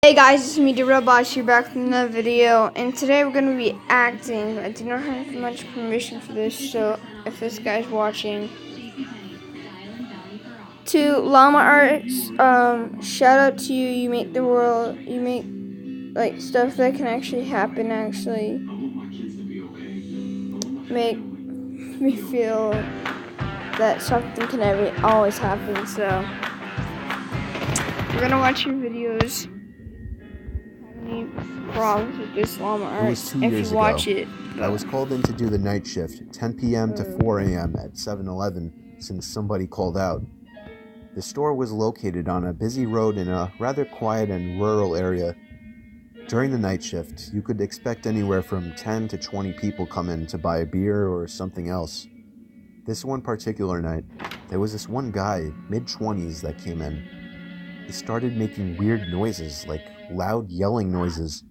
Hey guys, it's me, the Robot, here back from another video, and today we're going to be acting. I do not have much permission for this, so if this guy's watching. To Llama Arts, shout out to you. You make the world, you make like stuff that can actually happen, actually make me feel that something can always happen. So we're gonna watch your videos. Any problems with this Llama Arts? It was 2 years ago. Watch it. I was called in to do the night shift, 10 p.m. to 4 a.m. at 7-Eleven, since somebody called out. The store was located on a busy road in a rather quiet and rural area. During the night shift, you could expect anywhere from 10 to 20 people come in to buy a beer or something else. This one particular night, there was this one guy, mid-20s, that came in. He started making weird noises, like loud yelling noises.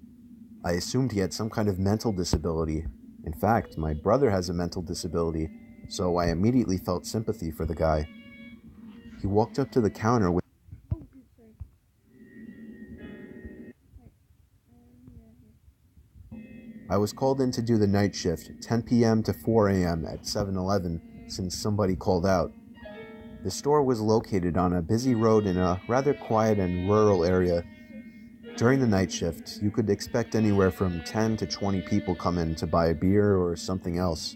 I assumed he had some kind of mental disability. In fact, my brother has a mental disability, so I immediately felt sympathy for the guy. He walked up to the counter with I was called in to do the night shift, 10 p.m. to 4 a.m. at 7-Eleven, since somebody called out. The store was located on a busy road in a rather quiet and rural area. During the night shift, you could expect anywhere from 10 to 20 people come in to buy a beer or something else.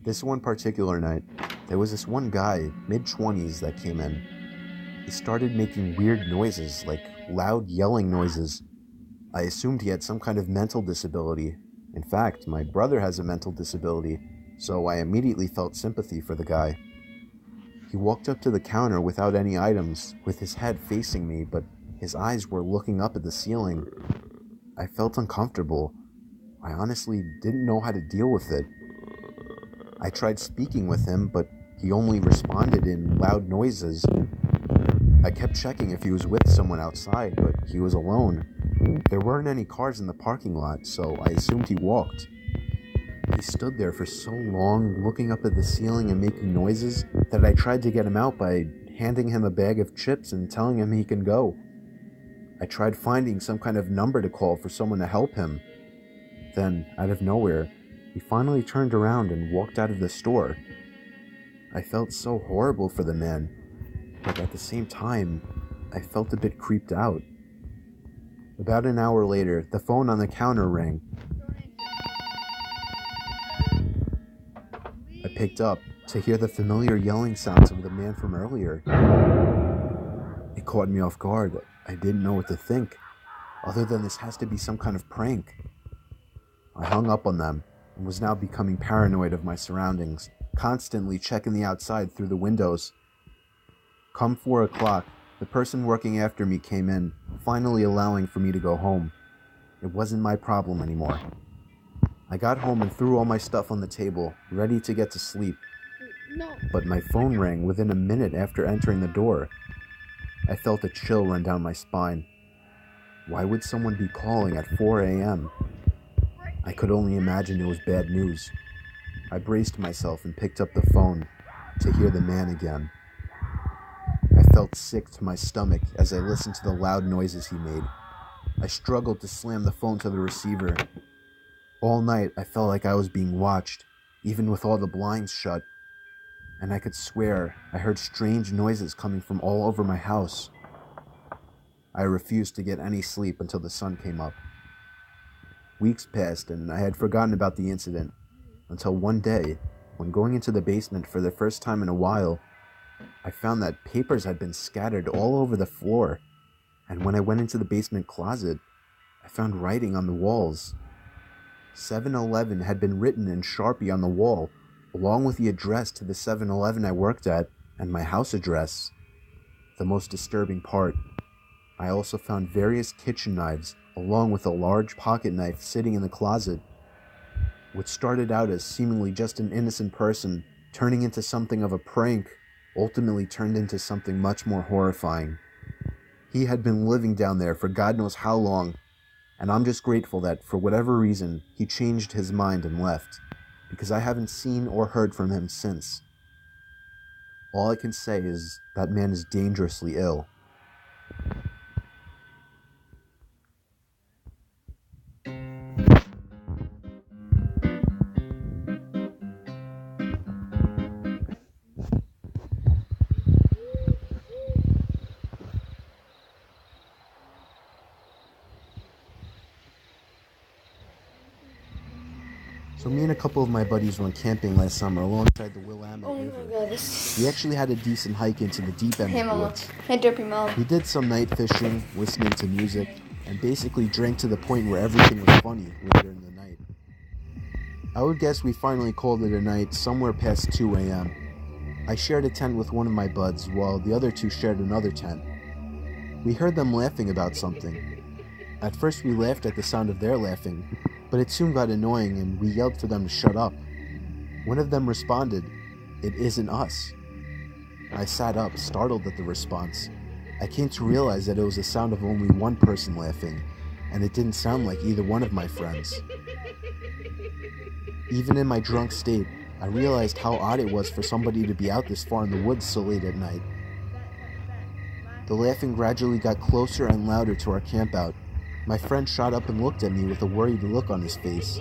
This one particular night, there was this one guy, mid-20s, that came in. He started making weird noises, like loud yelling noises. I assumed he had some kind of mental disability. In fact, my brother has a mental disability, so I immediately felt sympathy for the guy. He walked up to the counter without any items, with his head facing me, but his eyes were looking up at the ceiling. I felt uncomfortable. I honestly didn't know how to deal with it. I tried speaking with him, but he only responded in loud noises. I kept checking if he was with someone outside, but he was alone. There weren't any cars in the parking lot, so I assumed he walked. He stood there for so long, looking up at the ceiling and making noises, that I tried to get him out by handing him a bag of chips and telling him he can go. I tried finding some kind of number to call for someone to help him. Then, out of nowhere, he finally turned around and walked out of the store. I felt so horrible for the man, but at the same time, I felt a bit creeped out. About an hour later, the phone on the counter rang. I picked up to hear the familiar yelling sounds of the man from earlier. It caught me off guard. I didn't know what to think, other than this has to be some kind of prank. I hung up on them and was now becoming paranoid of my surroundings, constantly checking the outside through the windows. Come 4 o'clock, the person working after me came in, finally allowing for me to go home. It wasn't my problem anymore. I got home and threw all my stuff on the table, ready to get to sleep. But my phone rang within a minute after entering the door. I felt a chill run down my spine. Why would someone be calling at 4 a.m.? I could only imagine it was bad news. I braced myself and picked up the phone to hear the man again. I felt sick to my stomach as I listened to the loud noises he made. I struggled to slam the phone to the receiver. All night, I felt like I was being watched, even with all the blinds shut. And I could swear I heard strange noises coming from all over my house. I refused to get any sleep until the sun came up. Weeks passed and I had forgotten about the incident, until one day, when going into the basement for the first time in a while, I found that papers had been scattered all over the floor, and when I went into the basement closet, I found writing on the walls. 7-Eleven had been written in Sharpie on the wall, along with the address to the 7-Eleven I worked at and my house address. The most disturbing part, I also found various kitchen knives, along with a large pocket knife sitting in the closet. What started out as seemingly just an innocent person turning into something of a prank ultimately turned into something much more horrifying. He had been living down there for God knows how long, and I'm just grateful that, for whatever reason, he changed his mind and left, because I haven't seen or heard from him since. All I can say is that man is dangerously ill. So me and a couple of my buddies went camping last summer alongside the Willamette Oh my River. god, this We actually had a decent hike into the deep end Hey of the mama. woods. Hey Derpy mom. We did some night fishing, listening to music, and basically drank to the point where everything was funny later in the night. I would guess we finally called it a night somewhere past 2 a.m. I shared a tent with one of my buds while the other two shared another tent. We heard them laughing about something. At first we laughed at the sound of their laughing, but it soon got annoying and we yelled for them to shut up. One of them responded, "It isn't us." I sat up, startled at the response. I came to realize that it was the sound of only one person laughing, and it didn't sound like either one of my friends. Even in my drunk state, I realized how odd it was for somebody to be out this far in the woods so late at night. The laughing gradually got closer and louder to our campout. My friend shot up and looked at me with a worried look on his face.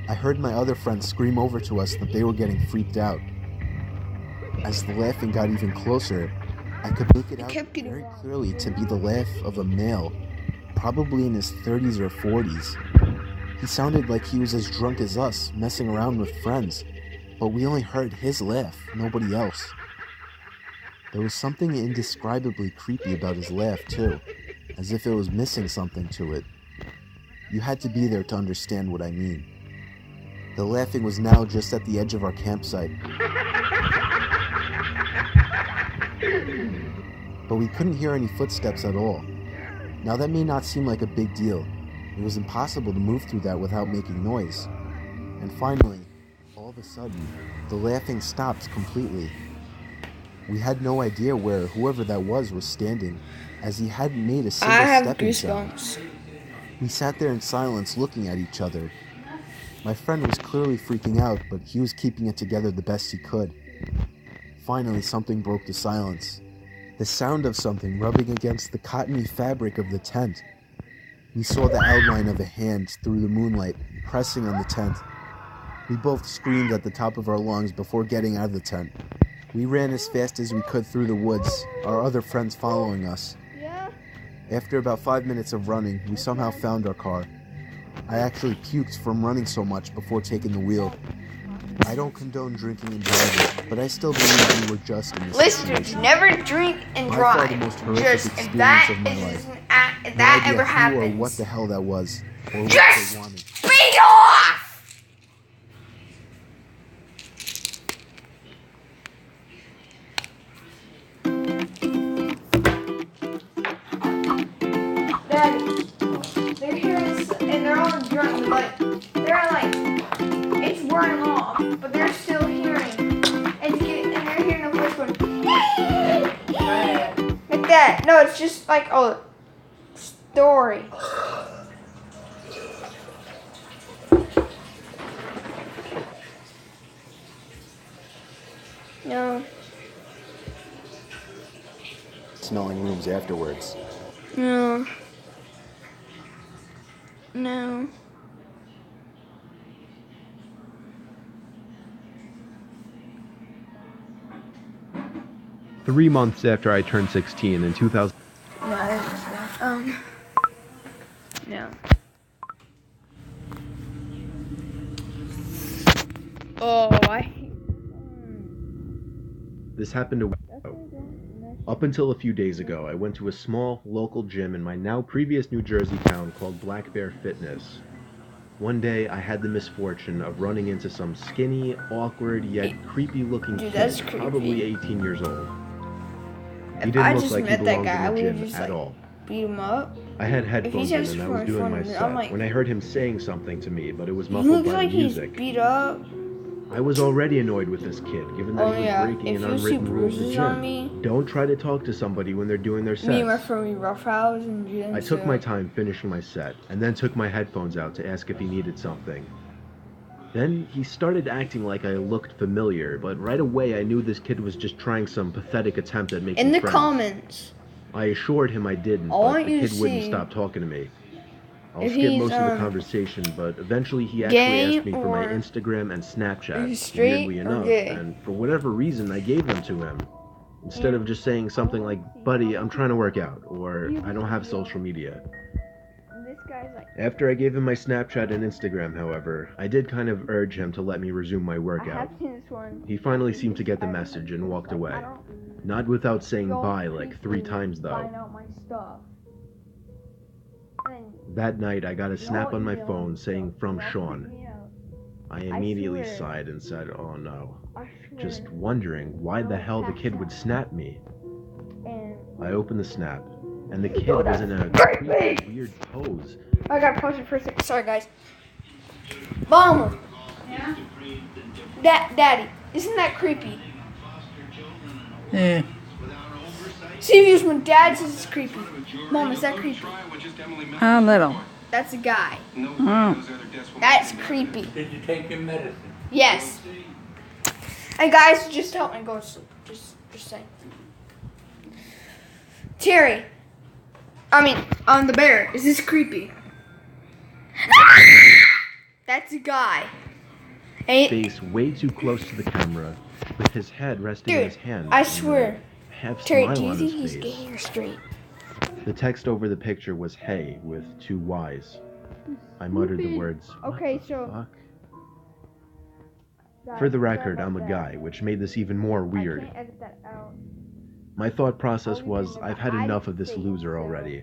I heard my other friends scream over to us that they were getting freaked out. As the laughing got even closer, I could make it out very clearly to be the laugh of a male, probably in his 30s or 40s. He sounded like he was as drunk as us, messing around with friends, but we only heard his laugh, nobody else. There was something indescribably creepy about his laugh too, as if it was missing something to it. You had to be there to understand what I mean. The laughing was now just at the edge of our campsite. But we couldn't hear any footsteps at all. Now that may not seem like a big deal. It was impossible to move through that without making noise. And finally, all of a sudden, the laughing stopped completely. We had no idea where whoever that was standing, as he hadn't made a single I have stepping sound. goosebumps. We sat there in silence looking at each other. My friend was clearly freaking out, but he was keeping it together the best he could. Finally, something broke the silence. The sound of something rubbing against the cottony fabric of the tent. We saw the outline of a hand through the moonlight, pressing on the tent. We both screamed at the top of our lungs before getting out of the tent. We ran as fast as we could through the woods, our other friends following us. Yeah. After about 5 minutes of running, we somehow found our car. I actually puked from running so much before taking the wheel. I don't condone drinking and driving, but I still believe we were just in this Listeners, situation. never drink and By far the drive. most horrific Just experience if that of my is life. if No that idea ever who happens, or what the hell that was, or what just they wanted. beat off. Daddy, they're here and they're all drunk, but they're like, it's wearing off, but they're still hearing. And they're hearing a voice going, like that. No, it's just like a story. No. Smelling rooms afterwards. No. No. Three months after I turned 16 in 2000. No, I didn't know. No. Oh, I hate This happened a week ago. Up until a few days ago, I went to a small local gym in my now previous New Jersey town called Black Bear Fitness. One day, I had the misfortune of running into some skinny, awkward, yet creepy-looking Dude, kid, that's creepy. probably 18 years old. He If didn't I look just like he met that belonged guy, I in the would've gym just, at like, all. beat him up. I had headphones says in and I was doing my I'm set like, when I heard him saying something to me, but it was He muffled looks by like the he's music. beat up. I was already annoyed with this kid, given that Oh he was yeah. breaking If an you see unwritten rule of the bruises on gym. me, Don't try to talk to somebody when they're doing their me and my sets. friend we roughhouse and gym. I took my time finishing my set, and then took my headphones out to ask if he needed something. Then he started acting like I looked familiar, but right away I knew this kid was just trying some pathetic attempt at making In the friends. comments, I assured him I didn't, I but want the you to kid wouldn't see stop talking to me. I'll if skip he's, most of the conversation, but eventually he actually gay asked me for my or- Instagram and Is Snapchat, he straight weirdly or enough, gay? and for whatever reason I gave them to him. Instead of just saying something like, "Buddy, I'm trying to work out," or "I don't have social media." This guy's like, After I gave him my Snapchat and Instagram, however, I did kind of urge him to let me resume my I workout. have seen this one. He finally seemed to get the message and walked away. Not without saying bye like 3 times though. Find out my stuff. And That night I got a snap on my y'all phone saying from y'all Sean. freak me out. I immediately swear. sighed and said, oh no. I swear. Just wondering why the hell the kid would snap me. And I opened the snap, and the kid Oh, was in a that's creepy, weird pose. I gotta pause it for a second. Sorry, guys. Mama. Yeah? Daddy, isn't that creepy? Yeah. Serious, when Dad says it's creepy. Mom, is that creepy? A little. That's a guy. Oh. That's creepy. Did you take your medicine? Yes. And guys, just help me go to sleep. Just say. Terry. The bear. Is this creepy? That's a guy. And Face way too close to the camera, with his head resting in dude, his hand. I and swear. a half Terry, smile do you on think his he's face. gay or straight? The text over the picture was "Hey" with 2 Y's. I muttered the words. "What Okay, the so- fuck?" Guys, For the sorry record, about I'm a that. guy, which made this even more I weird. can't edit that out. My thought process was, I've had enough of this loser already.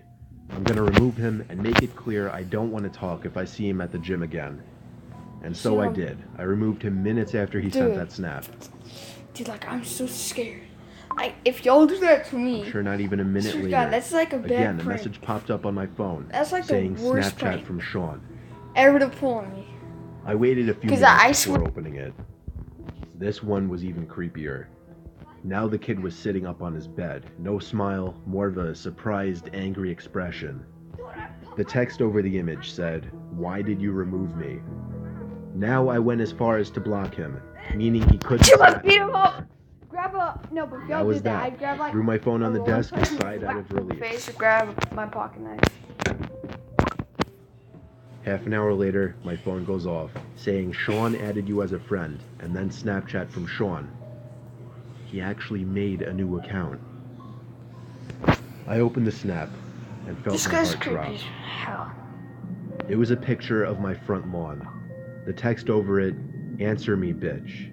I'm gonna remove him and make it clear I don't want to talk if I see him at the gym again. And so I did. I removed him minutes after he sent Dude. that snap. Dude, like, I'm so scared. If y'all do that to me, Sure, not even a minute swear to later. God, that's like a bad Again, a prank. message popped up on my phone That's like the saying worst Snapchat prank from Sean. ever to pull on me. I waited a few 'Cause minutes I before swear- opening it. This one was even creepier. Now the kid was sitting up on his bed. No smile, more of a surprised, angry expression. The text over the image said, "Why did you remove me?" Now I went as far as to block him, meaning he couldn't You must snap beat him anymore. up. Grab a no, but if y'all That was did that, that. I'd grab like Threw my phone on the a desk and roll sighed out of relief. face or grab my pocket knife. Half an hour later, my phone goes off, saying Sean added you as a friend, and then Snapchat from Sean. He actually made a new account. I opened the snap and felt This my guy's heart creepy drop. as hell. It was a picture of my front lawn. The text over it, "Answer me, bitch."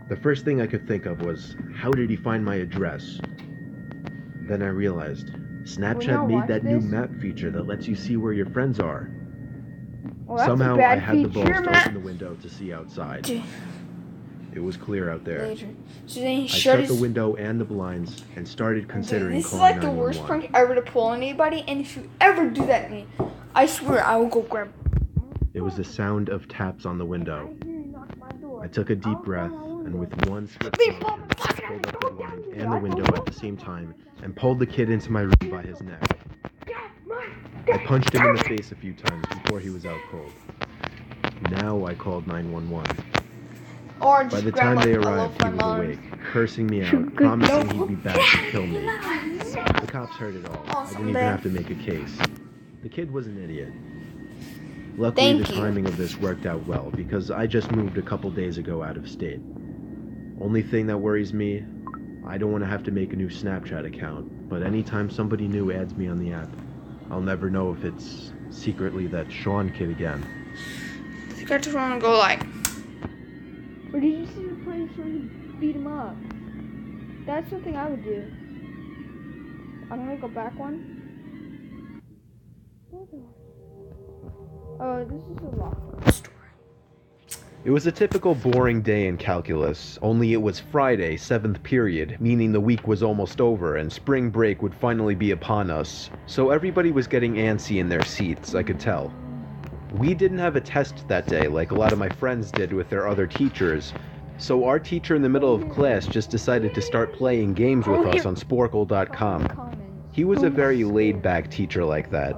The first thing I could think of was, how did he find my address? Then I realized, Snapchat y'all made watch that new this? map feature that lets you see where your friends are. Well, that's Somehow a bad I had the balls feature, to Matt. open the window to see outside. Dude, It was clear out there. later. So then he I shut shut his. the window and the blinds and started Dude, considering this is calling like the 911. worst prank ever to pull on anybody, and if you ever do that to me, I swear I will go grab. It was the sound of taps on the window. I hear you knock my door. I took a deep I'll breath call and with 911. one swift Leave motion, mom and pop it I pulled out. up the Go blind down. and the window at the same time and pulled the kid into my room by his neck. I punched him in the face a few times before he was out cold. Now I called 911. Or By just the grab time like they a loaf arrived, he of was mine. awake, cursing me out, promising he'd be back to kill me. The cops heard it all. I didn't even have to make a case. The kid was an idiot. Luckily, Thank the you. timing of this worked out well because I just moved a couple days ago out of state. Only thing that worries me, I don't want to have to make a new Snapchat account, but anytime somebody new adds me on the app, I'll never know if it's secretly that Sean kid again. I think I just want to go like. Or did you see the place where he beat him up? That's something I would do. I'm gonna go back one. Oh, this is a long story. It was a typical boring day in calculus, only it was Friday, 7th period, meaning the week was almost over and spring break would finally be upon us, so everybody was getting antsy in their seats, I could tell. We didn't have a test that day like a lot of my friends did with their other teachers, so our teacher in the middle of class just decided to start playing games with us on Sporkle.com. He was a very laid-back techer like that.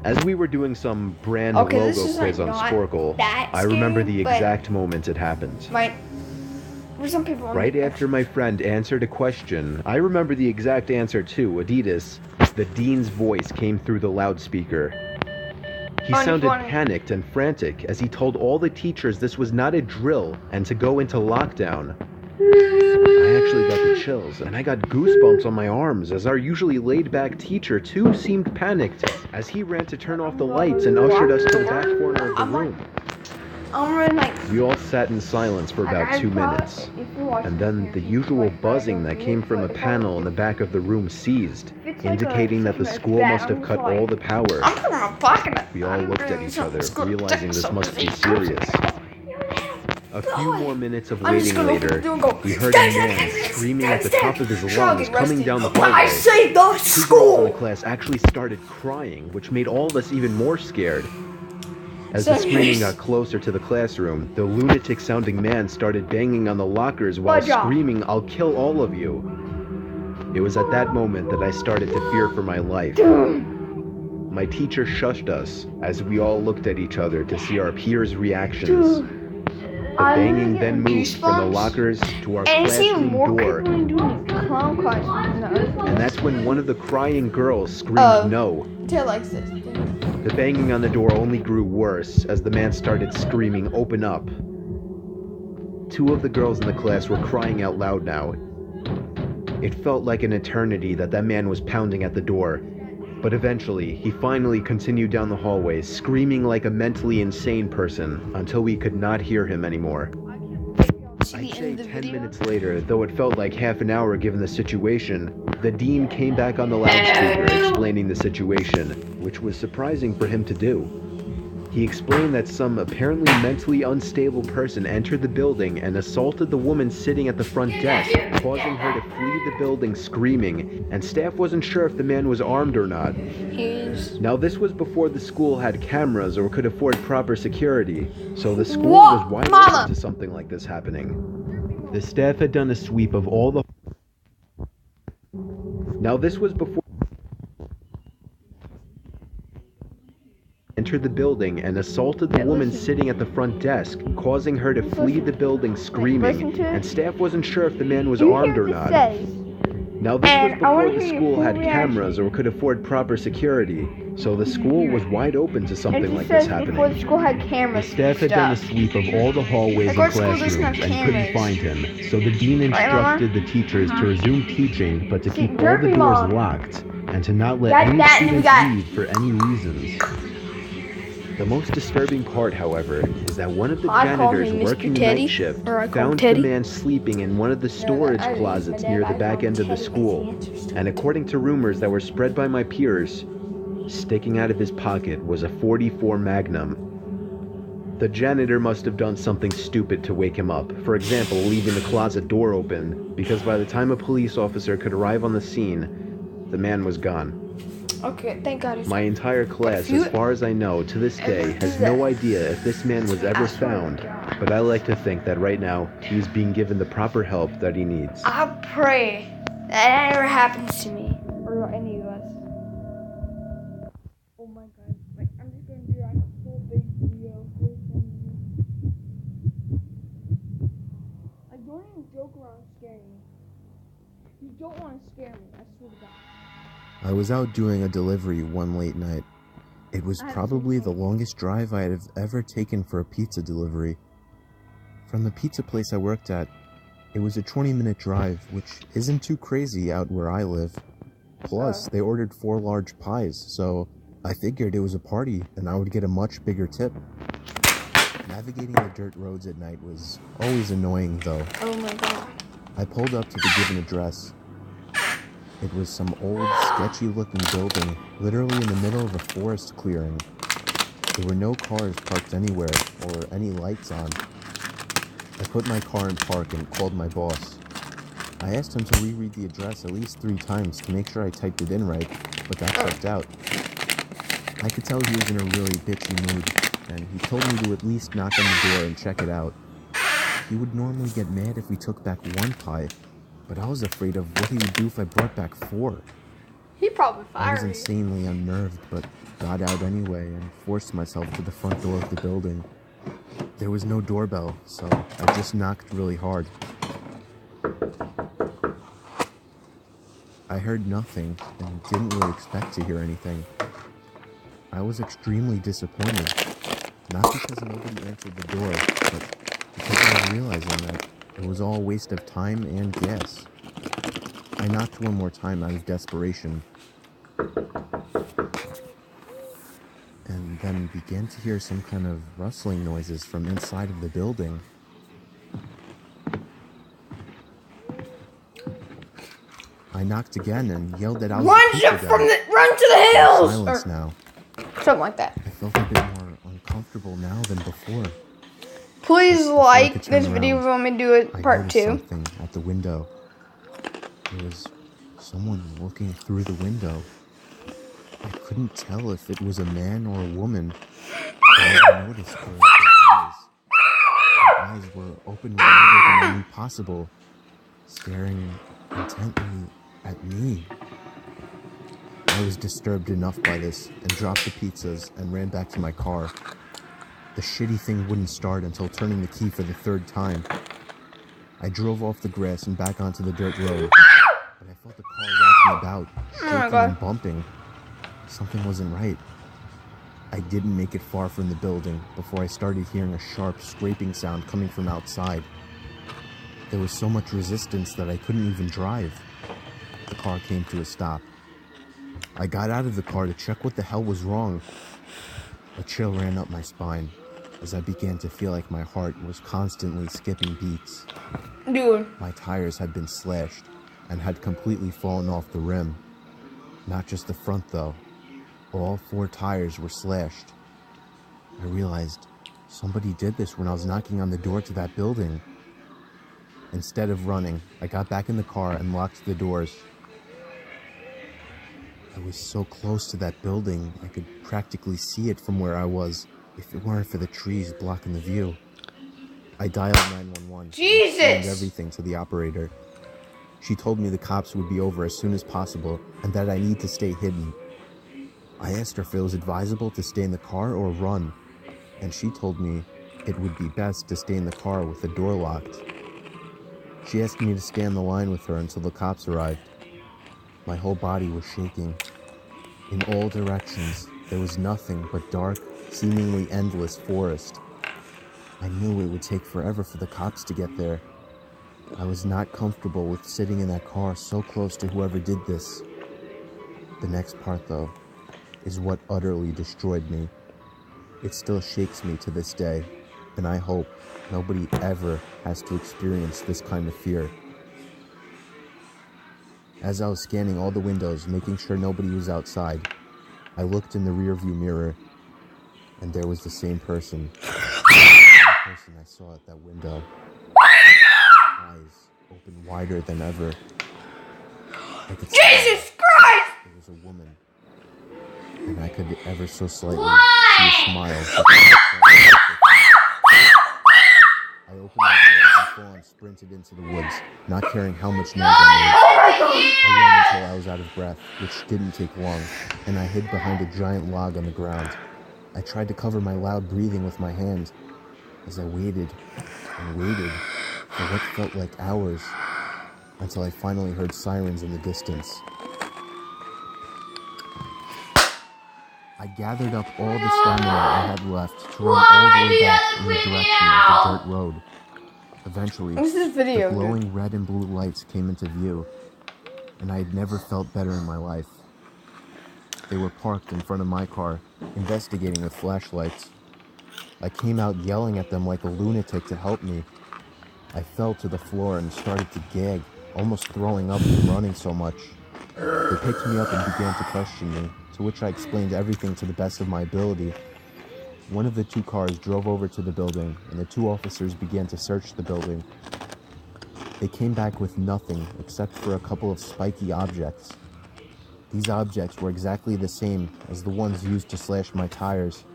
As we were doing some brand Okay, logo this is, quiz like, on not Sporkle, that I remember scary, the but- exact moment it happened. For some people. Right after my friend answered a question, I remember the exact answer too, Adidas. The dean's voice came through the loudspeaker. He sounded Unfunny. panicked and frantic as he told all the teachers this was not a drill and to go into lockdown. I actually got the chills, and I got goosebumps on my arms as our usually laid-back teacher, too, seemed panicked as he ran to turn off the lights and ushered us to the back corner of the room. I'm running like. We all sat in silence for about 2 minutes, and then the usual buzzing that came from a panel in the back of the room ceased, indicating that the school must have cut all the power. I'm putting my pocket. We all looked at each other, realizing this must be serious. A few more minutes of waiting later, we heard a man screaming at the top of his lungs coming down the hallway. I say the Two girls in school! the class actually started crying, which made all of us even more scared. As the screaming got closer to the classroom, the lunatic-sounding man started banging on the lockers while screaming, "I'll kill all of you." It was at that moment that I started to fear for my life. My teacher shushed us as we all looked at each other to see our peers' reactions. The banging then moved from the lockers to our classroom door, and that's when one of the crying girls screamed no. Tail likes this. The banging on the door only grew worse as the man started screaming, "Open up." Two of the girls in the class were crying out loud now. It felt like an eternity that man was pounding at the door, but eventually he finally continued down the hallway, screaming like a mentally insane person until we could not hear him anymore. I'd say 10 minutes later, though it felt like half an hour given the situation, the dean came back on the loudspeaker explaining the situation, which was surprising for him to do. He explained that some apparently mentally unstable person entered the building and assaulted the woman sitting at the front desk, causing her to flee the building screaming, and staff wasn't sure if the man was armed or not. Now this was before the school had cameras or could afford proper security, so the school was wide open to something like this happening. The staff had done a sweep of all the... Now this was before... entered the building and assaulted the woman sitting at the front desk, causing her to flee the building screaming, and staff wasn't sure if the man was armed or not. Now this was before the school had cameras or could afford proper security, so the school was wide open to something like this happening. Before the school had The cameras. staff had done a sweep of all the hallways and classrooms and couldn't find him, so the dean instructed the teachers to resume teaching, but to keep all the doors locked, and to not let any students leave for any reasons. The most disturbing part, however, is that one of the janitors working the night shift found the man sleeping in one of the storage closets near the back end of the school, and according to rumors that were spread by my peers, sticking out of his pocket was a .44 Magnum. The janitor must have done something stupid to wake him up, for example, leaving the closet door open, because by the time a police officer could arrive on the scene, the man was gone. Okay, thank God. My entire class, as far as I know, to this day, has no idea if this man was ever found, but I like to think that right now, he's being given the proper help that he needs. I pray that never happens to me, or any of us. Oh my God, like, I'm just gonna do like a full big video. Like, don't even joke around scaring me. You don't want to scare me, I swear to God. I was out doing a delivery one late night. It was probably the longest drive I have ever taken for a pizza delivery. From the pizza place I worked at, it was a 20-minute drive, which isn't too crazy out where I live. Plus, they ordered 4 large pies, so I figured it was a party and I would get a much bigger tip. Navigating the dirt roads at night was always annoying, though. Oh my God. I pulled up to the given address. It was some old, sketchy-looking building, literally in the middle of a forest clearing. There were no cars parked anywhere, or any lights on. I put my car in park and called my boss. I asked him to reread the address at least 3 times to make sure I typed it in right, but that checked out. I could tell he was in a really bitchy mood, and he told me to at least knock on the door and check it out. He would normally get mad if we took back 1 pie, but I was afraid of what he would do if I brought back 4. He probably I was fired me. insanely unnerved, but got out anyway and forced myself to the front door of the building. There was no doorbell, so I just knocked really hard. I heard nothing and didn't really expect to hear anything. I was extremely disappointed, not because nobody answered the door, but because I was realizing that It was all a waste of time and gas. I knocked one more time out of desperation, and then began to hear some kind of rustling noises from inside of the building. I knocked again and yelled that I was Run the pizza guy. run to the hills! Silence Or now. something like that. I felt a bit more uncomfortable now than before. Please Before I like could turn this video if you around, want me to do it I part noticed 2. something at the window. There was someone looking through the window. I couldn't tell if it was a man or a woman. All I noticed were their eyes. Their eyes were open wider than I knew possible, staring intently at me. I was disturbed enough by this and dropped the pizzas and ran back to my car. The shitty thing wouldn't start until turning the key for the 3rd time. I drove off the grass and back onto the dirt road, but I felt the car rocking about, shaking God. and bumping. Something wasn't right. I didn't make it far from the building before I started hearing a sharp scraping sound coming from outside. There was so much resistance that I couldn't even drive. The car came to a stop. I got out of the car to check what the hell was wrong. A chill ran up my spine as I began to feel like my heart was constantly skipping beats. Dude. My tires had been slashed and had completely fallen off the rim. Not just the front though. All 4 tires were slashed. I realized somebody did this when I was knocking on the door to that building. Instead of running, I got back in the car and locked the doors. I was so close to that building, I could practically see it from where I was, if it weren't for the trees blocking the view. I dialed 911 Jesus! and explained everything to the operator. She told me the cops would be over as soon as possible and that I need to stay hidden. I asked her if it was advisable to stay in the car or run, and she told me it would be best to stay in the car with the door locked. She asked me to stay on the line with her until the cops arrived. My whole body was shaking. In all directions, there was nothing but dark, seemingly endless forest. I knew it would take forever for the cops to get there. I was not comfortable with sitting in that car so close to whoever did this. The next part, though, is what utterly destroyed me. It still shakes me to this day, and I hope nobody ever has to experience this kind of fear. As I was scanning all the windows, making sure nobody was outside, I looked in the rearview mirror, and there was the same person. The same person I saw at that window. Eyes open wider than ever. I could see Jesus Christ! it was a woman, and I could ever so slightly see a smile. I opened my door and full on sprinted into the woods, not caring how much noise I made. I ran until I was out of breath, which didn't take long, and I hid behind a giant log on the ground. I tried to cover my loud breathing with my hand as I waited and waited for what felt like hours, until I finally heard sirens in the distance. I gathered up all the stamina I had left to run all the way back in the direction of the dirt road. Eventually, What's this video, the dude? glowing red and blue lights came into view, and I had never felt better in my life. They were parked in front of my car, investigating with flashlights. I came out yelling at them like a lunatic to help me. I fell to the floor and started to gag, almost throwing up from running so much. They picked me up and began to question me, to which I explained everything to the best of my ability. One of the 2 cars drove over to the building, and the 2 officers began to search the building. They came back with nothing except for a couple of spiky objects. These objects were exactly the same as the ones used to slash my tires.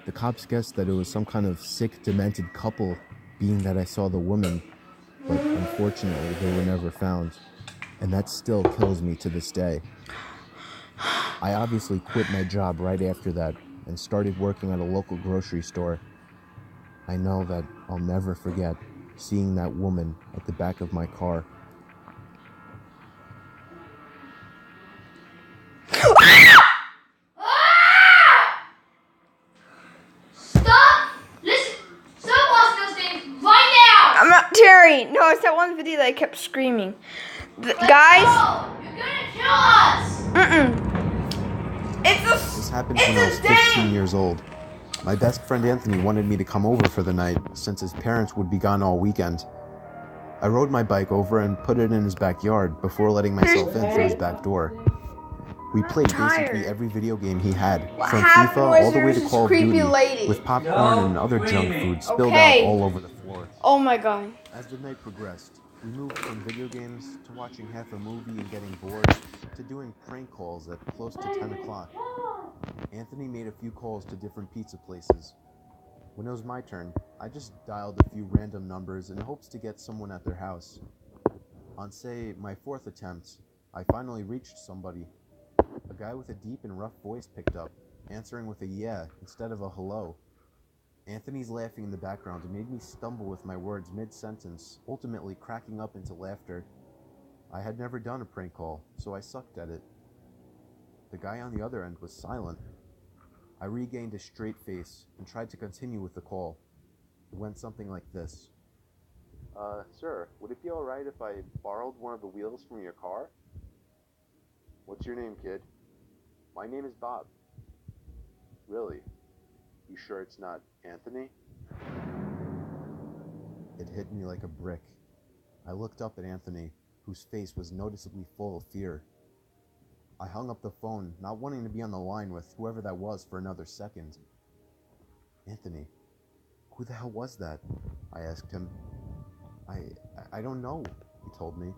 The cops guessed that it was some kind of sick, demented couple, being that I saw the woman, but unfortunately they were never found, and that still kills me to this day. I obviously quit my job right after that and started working at a local grocery store. I know that I'll never forget seeing that woman at the back of my car. Stop! Listen! Stop watching those things right now! wait, no, it's that one video that I kept screaming. Guys, You're gonna kill us! This happened when I was 15 years old. My best friend Anthony wanted me to come over for the night since his parents would be gone all weekend. I rode my bike over and put it in his backyard before letting myself in through his back door. We played basically every video game he had, from FIFA all the way to Call of Duty, with popcorn and other junk food spilled out all over the floor. Oh my god. As the night progressed, we moved from video games to watching half a movie and getting bored to doing prank calls at close to 10 o'clock. Anthony made a few calls to different pizza places. When it was my turn, I just dialed a few random numbers in hopes to get someone at their house. On, say, my fourth attempt, I finally reached somebody. A guy with a deep and rough voice picked up, answering with a yeah instead of a hello. Anthony's laughing in the background made me stumble with my words mid-sentence, ultimately cracking up into laughter. I had never done a prank call, so I sucked at it. The guy on the other end was silent. I regained a straight face and tried to continue with the call. It went something like this. Sir, would it be alright if I borrowed one of the wheels from your car? What's your name, kid? My name is Bob. Really? You sure it's not Anthony? It hit me like a brick. I looked up at Anthony, whose face was noticeably full of fear. I hung up the phone, not wanting to be on the line with whoever that was for another second. Anthony, who the hell was that? I asked him. I don't know, he told me.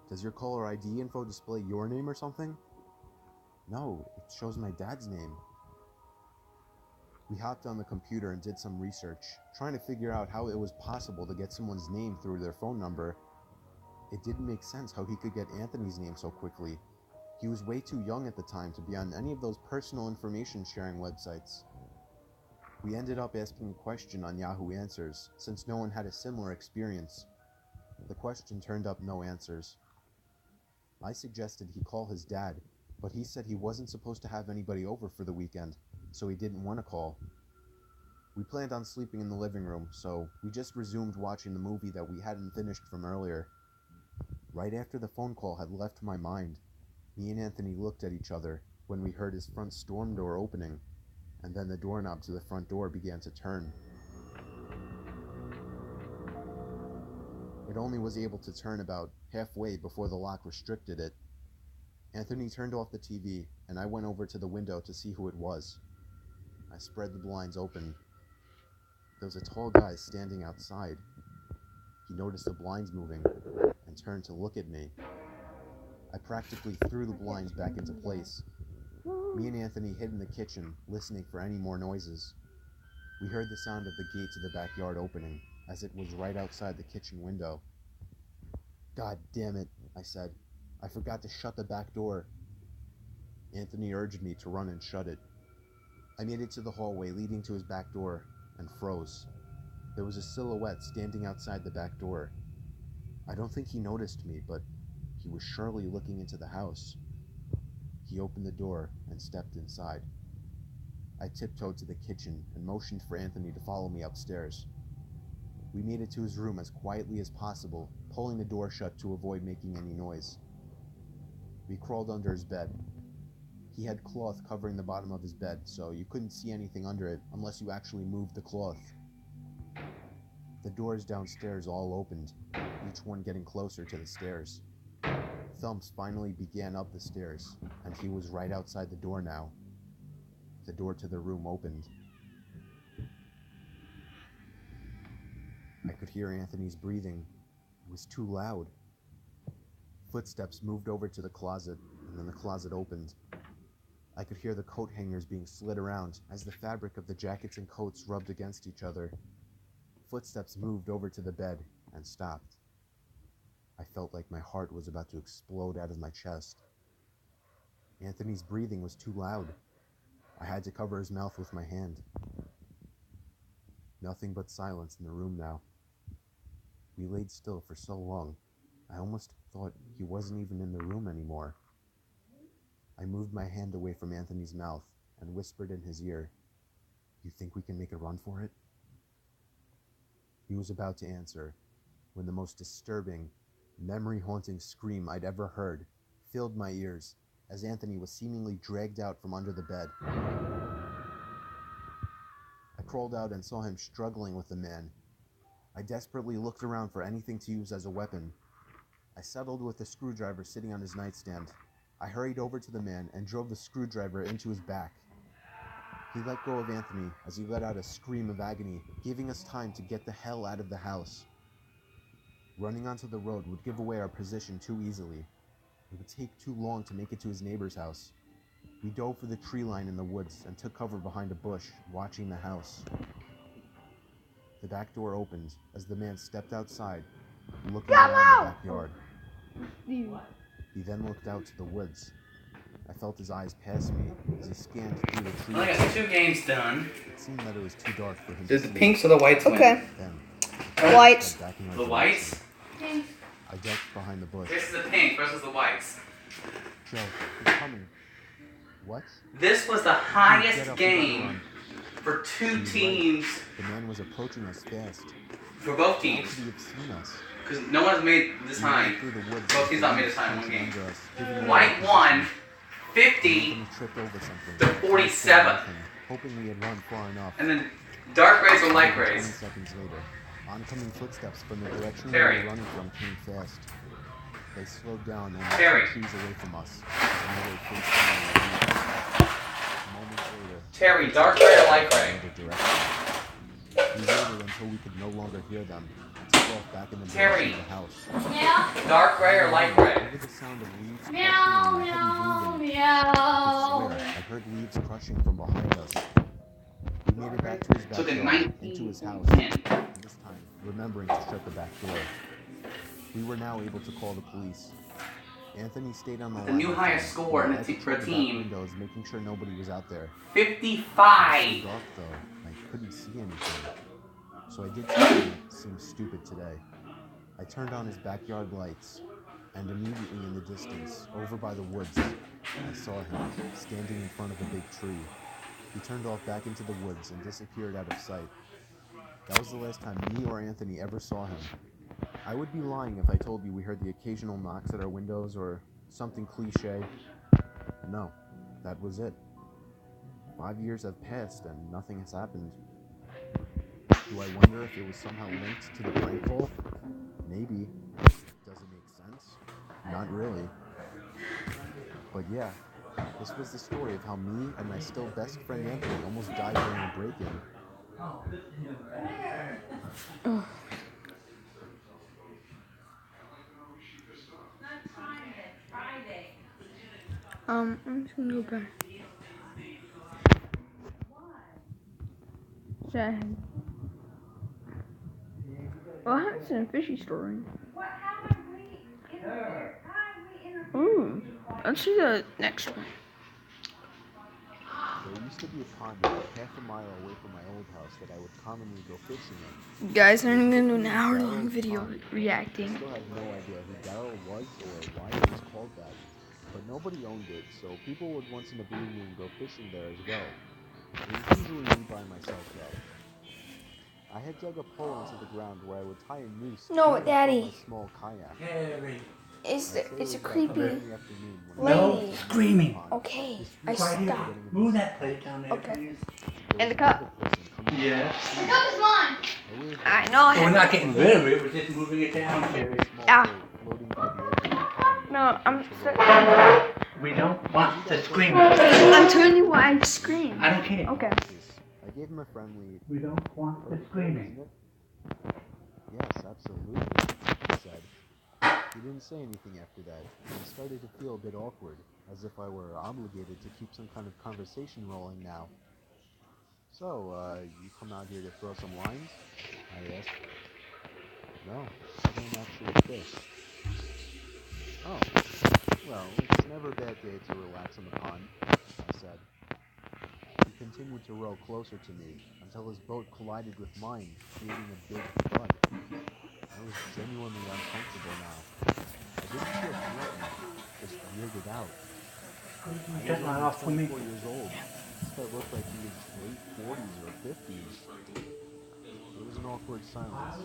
Does your caller ID info display your name or something? No, it shows my dad's name. We hopped on the computer and did some research, trying to figure out how it was possible to get someone's name through their phone number. It didn't make sense how he could get Anthony's name so quickly. He was way too young at the time to be on any of those personal information sharing websites. We ended up asking a question on Yahoo Answers, since no one had a similar experience. The question turned up no answers. I suggested he call his dad, but he said he wasn't supposed to have anybody over for the weekend, so he didn't want to call. We planned on sleeping in the living room, so we just resumed watching the movie that we hadn't finished from earlier. Right after the phone call had left my mind, me and Anthony looked at each other when we heard his front storm door opening, and then the doorknob to the front door began to turn. It only was able to turn about halfway before the lock restricted it. Anthony turned off the TV, and I went over to the window to see who it was. I spread the blinds open. There was a tall guy standing outside. He noticed the blinds moving and turned to look at me. I practically threw the blinds back into place. Me and Anthony hid in the kitchen, listening for any more noises. We heard the sound of the gate to the backyard opening, as it was right outside the kitchen window. God damn it, I said. I forgot to shut the back door. Anthony urged me to run and shut it. I made it to the hallway leading to his back door and froze. There was a silhouette standing outside the back door. I don't think he noticed me, but he was surely looking into the house. He opened the door and stepped inside. I tiptoed to the kitchen and motioned for Anthony to follow me upstairs. We made it to his room as quietly as possible, pulling the door shut to avoid making any noise. We crawled under his bed. He had cloth covering the bottom of his bed, so you couldn't see anything under it unless you actually moved the cloth. The doors downstairs all opened, each one getting closer to the stairs. Thumps finally began up the stairs, and he was right outside the door now. The door to the room opened. I could hear Anthony's breathing. It was too loud. Footsteps moved over to the closet, and then the closet opened. I could hear the coat hangers being slid around as the fabric of the jackets and coats rubbed against each other. Footsteps moved over to the bed and stopped. I felt like my heart was about to explode out of my chest. Anthony's breathing was too loud. I had to cover his mouth with my hand. Nothing but silence in the room now. We laid still for so long, I almost thought he wasn't even in the room anymore. I moved my hand away from Anthony's mouth and whispered in his ear, "You think we can make a run for it?" He was about to answer, when the most disturbing, memory-haunting scream I'd ever heard filled my ears as Anthony was seemingly dragged out from under the bed. I crawled out and saw him struggling with the man. I desperately looked around for anything to use as a weapon. I settled with the screwdriver sitting on his nightstand. I hurried over to the man and drove the screwdriver into his back. He let go of Anthony as he let out a scream of agony, giving us time to get the hell out of the house. Running onto the road would give away our position too easily. It would take too long to make it to his neighbor's house. We dove for the tree line in the woods and took cover behind a bush, watching the house. The back door opened as the man stepped outside, looking around the backyard. He then looked out to the woods. I felt his eyes pass me as he scanned through the trees. I got 2 games done. It seemed that it was too dark for him Did to the see. pinks or the whites win? Okay. Then, Whites. back in our The direction. whites? I ducked behind the bush. This is the pink versus the whites. Joe, he's coming. What? This was the Get highest up, game run. for 2 teams, The man was approaching us fast. for both How teams. could he have seen us? Because no one's made this We ran high. through the woods Both as teams the not made leaves this high in one crunching game. under us, giving away White our won position. 50, Anthony tripped over something. to 47. Hoping we had run far enough. and then dark rays or light 20 rays. seconds later, oncoming footsteps from the direction Terry. we were running from came fast. They slowed down and Terry. walked 2 trees away from us. Another face down. Moments later, Terry, dark ray or light ray? another direction. We waited until we could no longer hear them and took off back in the Terry. direction of the house. Meow. Dark ray or light ray? Over the sound of leaves Meow, crushing and heavy breathing, meow, I meow. swear, I heard leaves crushing from behind us. We made it back to his So the backyard, into his house, 1910. and this time remembering to shut the back door. We were now able to call the police. Anthony stayed on the line. The new with highest us, score in and a I te- for a patrolled the back team. windows, making sure nobody was out there. It was 55. dark though, I couldn't see anything. So I did something that seemed stupid today. I turned on his backyard lights, and immediately in the distance, over by the woods, I saw him standing in front of a big tree. He turned off back into the woods and disappeared out of sight. That was the last time me or Anthony ever saw him. I would be lying if I told you we heard the occasional knocks at our windows or something cliche. No, that was it. 5 years have passed and nothing has happened. Do I wonder if it was somehow linked to the prank call? Maybe. Does it make sense? Not really. But yeah, this was the story of how me and my still best friend Anthony almost died during a break-in. I'm just gonna go back. Sad. Well, I haven't seen a fishy story. Ooh, let's see the next one. There used to be a pond about half a mile away from my old house that I would commonly go fishing in. Guys, I'm gonna do an hour-long video I reacting. still have no idea who Daryl was or why it was called that, but nobody owned it, so people would once in a blue moon go fishing there as well. It was usually me by myself though. I had dug a pole into the ground where I would tie a noose No, to and Daddy. from my small kayak. It's I'd say it it's a was about creepy 3 in the afternoon when I No lady. was screaming. Okay, Just I Right here. stopped. Move that plate down there, Okay. please. There And was the cup. another person coming Yeah. The cup is mine. a weird I know I We're have. not getting rid of it, we're just moving it down, Terry. small Ah. boat floating by the edge of the pond. No, I'm. We don't want the screaming. I'm telling you why I scream. I don't care. Okay. I gave him a friendly. We don't want the screaming. Yes, absolutely, he said. He didn't say anything after that, and I started to feel a bit awkward, as if I were obligated to keep some kind of conversation rolling now. So, you come out here to throw some lines? I asked. No, I don't actually fish. Oh, well, it's never a bad day to relax on the pond, I said. He continued to row closer to me until his boat collided with mine, creating a big thud. I was genuinely uncomfortable now. I didn't feel threatened, just weirded out. I Just was not only off for me. 24 years old. This guy looked like he was late 40s or 50s. There was an awkward silence.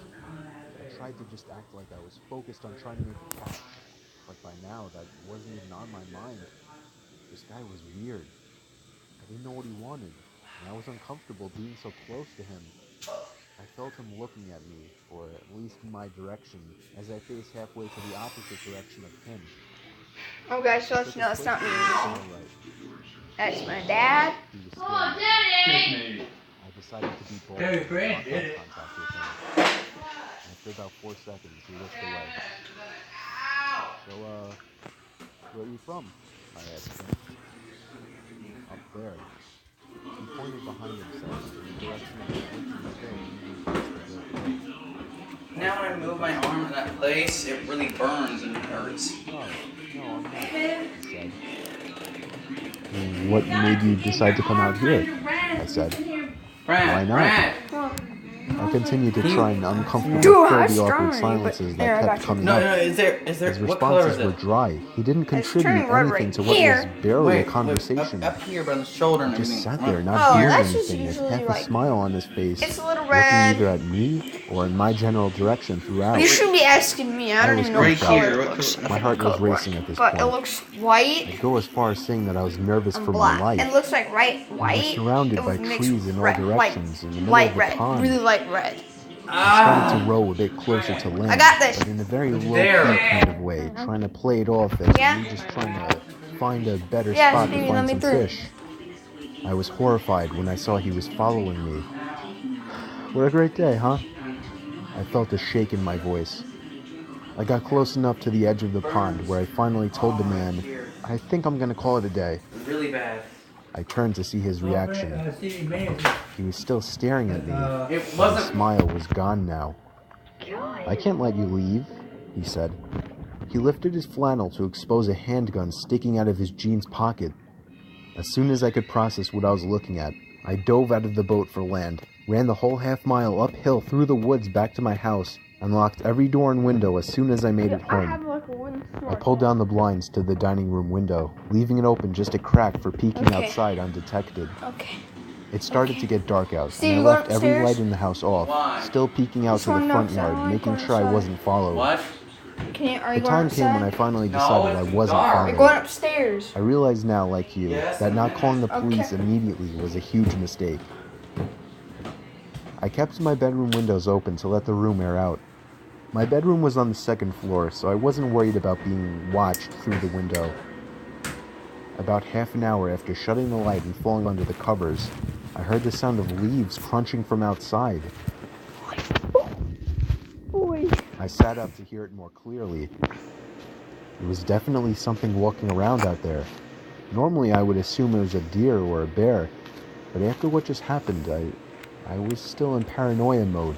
tried to just act like I was focused on trying to make a catch, but by now that wasn't even on my mind. This guy was weird. I didn't know what he wanted, and I was uncomfortable being so close to him. I felt him looking at me, or at least in my direction, as I faced halfway to the opposite direction of him. Oh, guys, so let's know it's not me. That's my dad. He was Oh, staring. Daddy! I decided to be bold Very and brave, lock did eye it? contact with him. After about 4 seconds, he looked away. So, where are you from? I asked him. Up there. He pointed behind himself in the direction of the empty chair leading past the door. Now when I move my arm to that place, it really burns and hurts. No, I'm not, he said. What made you decide to come out here? I said. Brad, Why not? Brad. I continued to try and uncomfortably Dude, fill I the awkward strong, but silences there, I that got kept you. coming No, up. is there, His what color is responses were it? dry. He didn't contribute turning red anything right to what here. was barely a Wait, conversation. up here by the shoulder and He just everything. sat there, Oh, not hearing that's just anything, with usually half a like- smile on his face, It's a little looking red. either at me or in my general direction throughout. You should be asking me. I don't was even know what confused. color Here, it what looks. color- My heart was racing at this But it point. looks white I'd go as far as saying that I was nervous and for black. my life. It looks like white. I was surrounded It by was mixed trees with in all red, directions in the middle light of the red, pond. really light red. I started to row a bit closer to land, I got this. but in a very low-key There. kind of way, trying to play it off as Yeah. me just trying to find a better Yeah, spot Stevie, to let find me some through. fish. I was horrified when I saw he was following me. What a great day, huh? I felt a shake in my voice. I got close enough to the edge of the pond where I finally told the man, I think I'm gonna call it a day. Really bad. I turned to see his reaction. Stevie May is, He was still staring at me. It His wasn't. smile was gone now. I can't let you leave, he said. He lifted his flannel to expose a handgun sticking out of his jeans pocket. As soon as I could process what I was looking at, I dove out of the boat for land, ran the whole half-mile uphill through the woods back to my house, and locked every door and window as soon as I made it home. like a wooden I pulled down the blinds to the dining room window, leaving it open just a crack for peeking Okay. outside undetected. Okay. It started to get dark out, Steve, and I you left going every upstairs? light in the house off, Why? still peeking out Just to the wanna know front if someone yard, making goes sure I outside. wasn't followed. What? Are you The going time came when I outside? finally No, decided I it's wasn't dark. You're followed. going upstairs. I realize now, like you, Yes, that not calling the police Okay. immediately was a huge mistake. I kept my bedroom windows open to let the room air out. My bedroom was on the second floor, so I wasn't worried about being watched through the window. About half an hour after shutting the light and falling under the covers, I heard the sound of leaves crunching from outside. Boy. I sat up to hear it more clearly. It was definitely something walking around out there. Normally I would assume it was a deer or a bear, but after what just happened, I was still in paranoia mode.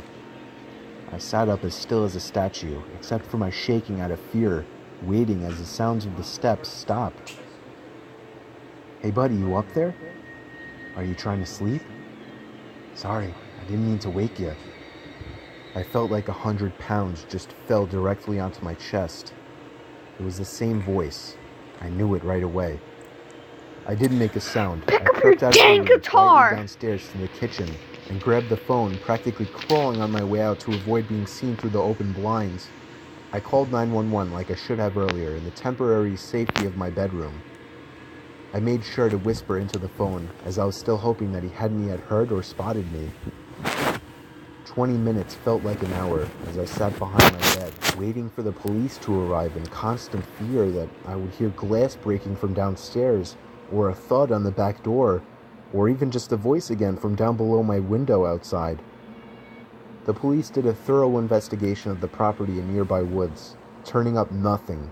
I sat up as still as a statue, except for my shaking out of fear, waiting as the sounds of the steps stopped. Hey buddy, you up there? Are you trying to sleep? Sorry, I didn't mean to wake you. I felt like 100 pounds just fell directly onto my chest. It was the same voice. I knew it right away. I didn't make a sound. Pick I up your crept out of the dang room, quietly guitar! downstairs to the kitchen, and grabbed the phone, practically crawling on my way out to avoid being seen through the open blinds. I called 911 like I should have earlier in the temporary safety of my bedroom. I made sure to whisper into the phone, as I was still hoping that he hadn't yet heard or spotted me. 20 minutes felt like an hour as I sat behind my bed, waiting for the police to arrive in constant fear that I would hear glass breaking from downstairs, or a thud on the back door, or even just a voice again from down below my window outside. The police did a thorough investigation of the property in nearby woods, turning up nothing.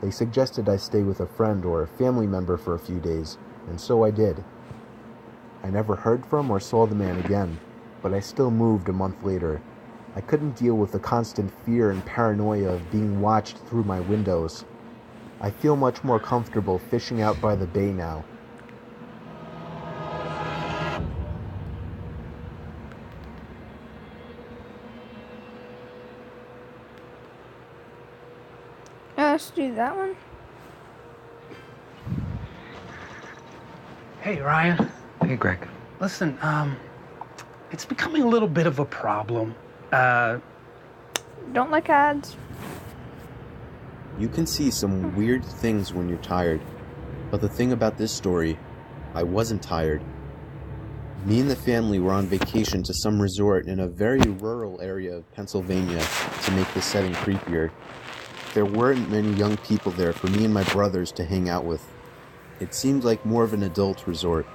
They suggested I stay with a friend or a family member for a few days, and so I did. I never heard from or saw the man again, but I still moved a month later. I couldn't deal with the constant fear and paranoia of being watched through my windows. I feel much more comfortable fishing out by the bay now. Let's do that one. Hey, Ryan. Hey, Greg. Listen, it's becoming a little bit of a problem. Don't like ads. You can see some weird things when you're tired, but the thing about this story, I wasn't tired. Me and the family were on vacation to some resort in a very rural area of Pennsylvania to make the setting creepier. There weren't many young people there for me and my brothers to hang out with. It seemed like more of an adult resort.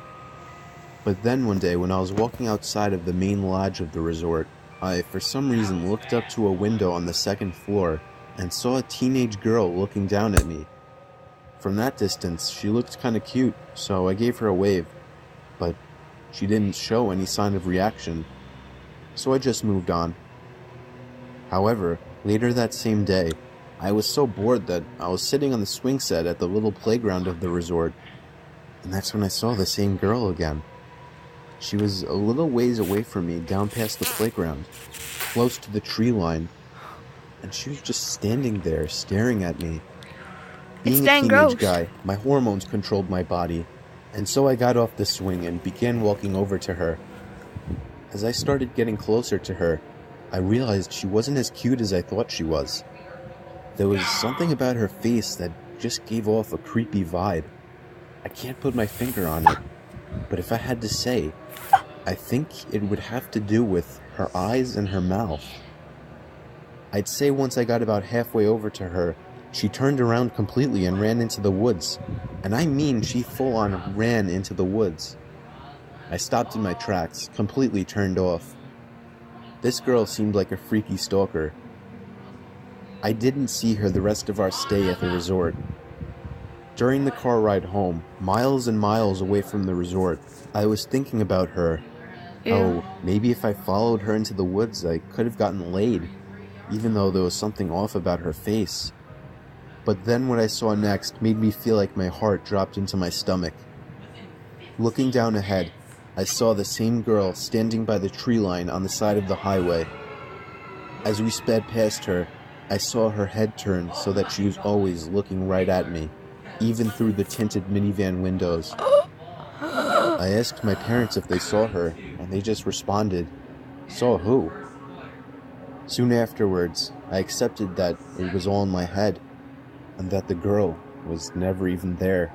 But then one day when I was walking outside of the main lodge of the resort, I, for some reason, looked up to a window on the second floor and saw a teenage girl looking down at me. From that distance, she looked kind of cute, so I gave her a wave, but she didn't show any sign of reaction, so I just moved on. However, later that same day, I was so bored that I was sitting on the swing set at the little playground of the resort, and that's when I saw the same girl again. She was a little ways away from me down past the playground, close to the tree line, and she was just standing there staring at me. Being a teenage guy, my hormones controlled my body, and so I got off the swing and began walking over to her. As I started getting closer to her, I realized she wasn't as cute as I thought she was. There was something about her face that just gave off a creepy vibe. I can't put my finger on it, but if I had to say, I think it would have to do with her eyes and her mouth. I'd say once I got about halfway over to her, she turned around completely and ran into the woods. And I mean she full on ran into the woods. I stopped in my tracks, completely turned off. This girl seemed like a freaky stalker. I didn't see her the rest of our stay at the resort. During the car ride home, miles and miles away from the resort, I was thinking about her. Oh, maybe if I followed her into the woods, I could have gotten laid, even though there was something off about her face. But then what I saw next made me feel like my heart dropped into my stomach. Looking down ahead, I saw the same girl standing by the tree line on the side of the highway. As we sped past her, I saw her head turn so that she was always looking right at me, even through the tinted minivan windows. I asked my parents if they saw her, and they just responded, "Saw who?" Soon afterwards, I accepted that it was all in my head, and that the girl was never even there.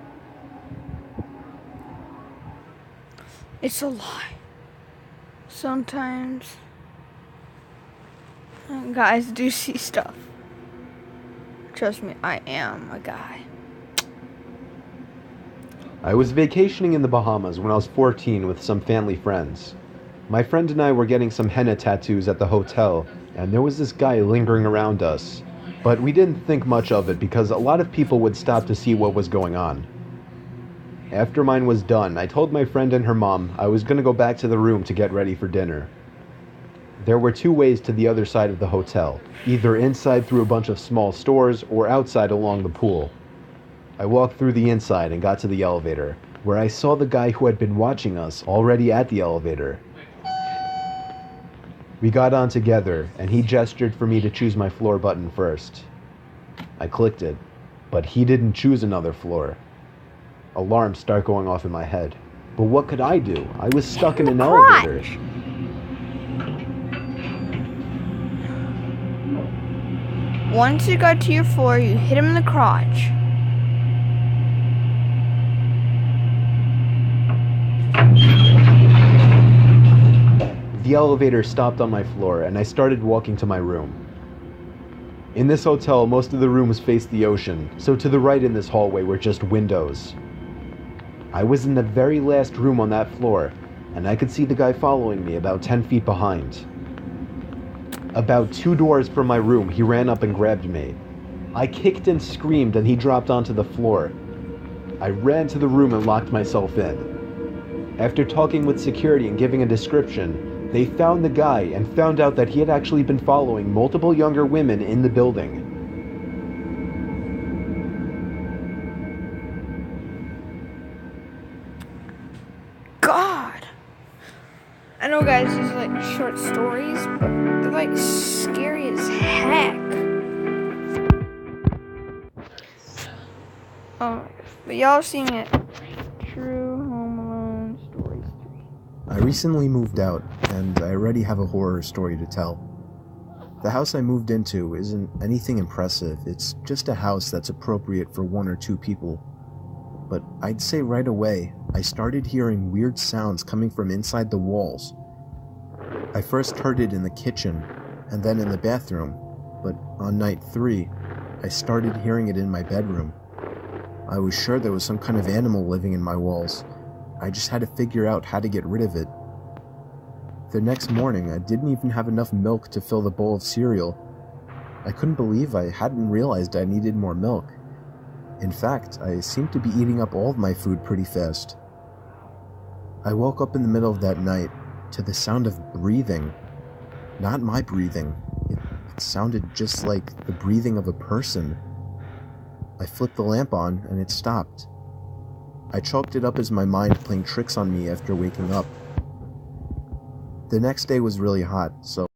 It's a lie. Sometimes guys do see stuff. Trust me, I am a guy. I was vacationing in the Bahamas when I was 14 with some family friends. My friend and I were getting some henna tattoos at the hotel, and there was this guy lingering around us. But we didn't think much of it because a lot of people would stop to see what was going on. After mine was done, I told my friend and her mom I was going to go back to the room to get ready for dinner. There were two ways to the other side of the hotel, either inside through a bunch of small stores or outside along the pool. I walked through the inside and got to the elevator, where I saw the guy who had been watching us already at the elevator. We got on together, and he gestured for me to choose my floor button first. I clicked it, but he didn't choose another floor. Alarms start going off in my head. But what could I do? I was stuck in an elevator. Once you got to your floor, you hit him in the crotch. The elevator stopped on my floor, and I started walking to my room. In this hotel, most of the rooms faced the ocean, so to the right in this hallway were just windows. I was in the very last room on that floor, and I could see the guy following me about 10 feet behind. About 2 doors from my room, he ran up and grabbed me. I kicked and screamed, and he dropped onto the floor. I ran to the room and locked myself in. After talking with security and giving a description, they found the guy and found out that he had actually been following multiple younger women in the building. God! I know, guys, these are like short stories, but they're like scary as heck. But y'all seen it. True Home Alone Stories 3. I recently moved out, and I already have a horror story to tell. The house I moved into isn't anything impressive. It's just a house that's appropriate for 1 or 2 people. But I'd say right away, I started hearing weird sounds coming from inside the walls. I first heard it in the kitchen, and then in the bathroom, but on night 3, I started hearing it in my bedroom. I was sure there was some kind of animal living in my walls. I just had to figure out how to get rid of it. The next morning, I didn't even have enough milk to fill the bowl of cereal. I couldn't believe I hadn't realized I needed more milk. In fact, I seemed to be eating up all of my food pretty fast. I woke up in the middle of that night to the sound of breathing. Not my breathing. It sounded just like the breathing of a person. I flipped the lamp on and it stopped. I chalked it up as my mind playing tricks on me after waking up. The next day was really hot, so